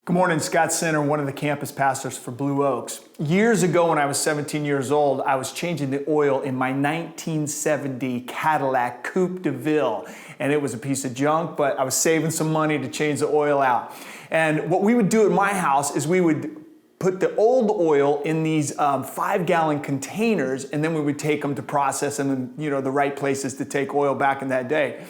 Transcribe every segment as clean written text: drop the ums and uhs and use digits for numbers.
Good morning, Scott Center, one of the campus pastors for Blue Oaks. Years ago when I was 17 years old, I was changing the oil in my 1970 Cadillac Coupe de Ville. And it was a piece of junk, but I was saving some money to change the oil out. And what we would do at my house is we would put the old oil in these 5-gallon containers, and then we would take them to process them in the right places to take oil back in that day.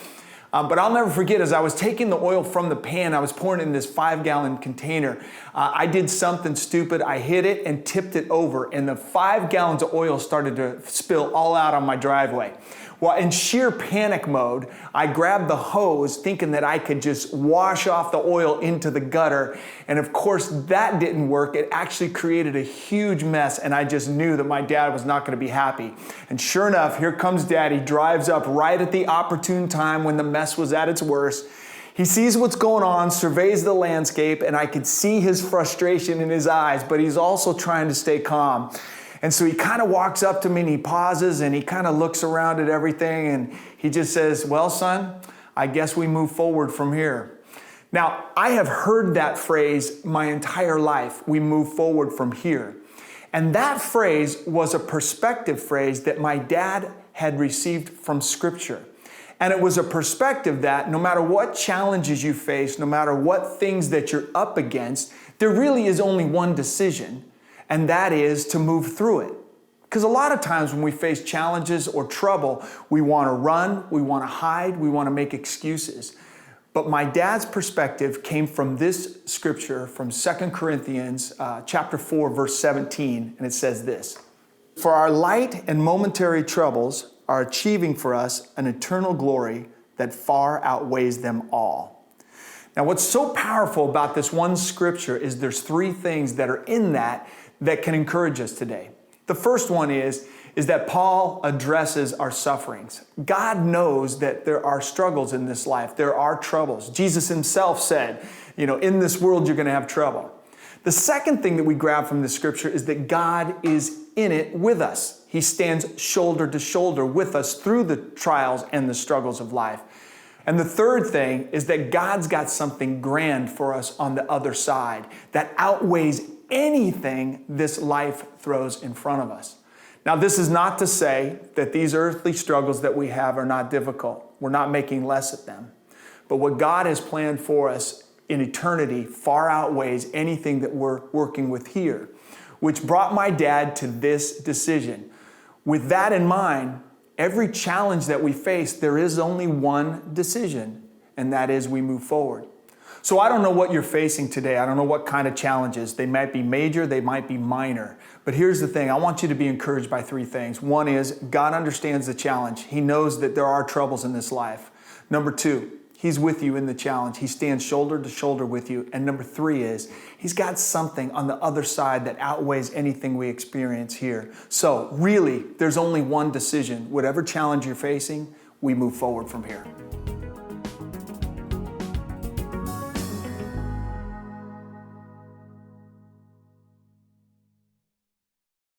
But I'll never forget, as I was taking the oil from the pan, I was pouring it in this 5-gallon container. I did something stupid. I hit it and tipped it over, and the 5 gallons of oil started to spill all out on my driveway. Well, in sheer panic mode, I grabbed the hose thinking that I could just wash off the oil into the gutter. And of course, that didn't work. It actually created a huge mess, and I just knew that my dad was not going to be happy. And sure enough, here comes Dad. He drives up right at the opportune time when the mess was at its worst. He sees what's going on, surveys the landscape, and I could see his frustration in his eyes, but he's also trying to stay calm. And so he kind of walks up to me and he pauses and he kind of looks around at everything and he just says, "Well, son, I guess we move forward from here." Now, I have heard that phrase my entire life, "we move forward from here." And that phrase was a perspective phrase that my dad had received from Scripture. And it was a perspective that no matter what challenges you face, no matter what things that you're up against, there really is only one decision. And that is to move through it. Because a lot of times when we face challenges or trouble, we want to run, we want to hide, we want to make excuses. But my dad's perspective came from this scripture from 2 Corinthians chapter 4, verse 17, and it says this: "For our light and momentary troubles are achieving for us an eternal glory that far outweighs them all." Now, what's so powerful about this one scripture is there's 3 things that are in that can encourage us today. The first one is that Paul addresses our sufferings. God knows that there are struggles in this life. There are troubles. Jesus himself said, in this world you're going to have trouble. The second thing that we grab from this scripture is that God is in it with us. He stands shoulder to shoulder with us through the trials and the struggles of life. And the third thing is that God's got something grand for us on the other side that outweighs anything this life throws in front of us. Now, this is not to say that these earthly struggles that we have are not difficult. We're not making less of them. But what God has planned for us in eternity far outweighs anything that we're working with here, which brought my dad to this decision. With that in mind, every challenge that we face, there is only one decision, and that is we move forward. So I don't know what you're facing today. I don't know what kind of challenges. They might be major, they might be minor. But here's the thing. I want you to be encouraged by 3 things. One is God understands the challenge. He knows that there are troubles in this life. Number 2, He's with you in the challenge. He stands shoulder to shoulder with you. And number 3 is He's got something on the other side that outweighs anything we experience here. So really, there's only one decision. Whatever challenge you're facing, we move forward from here.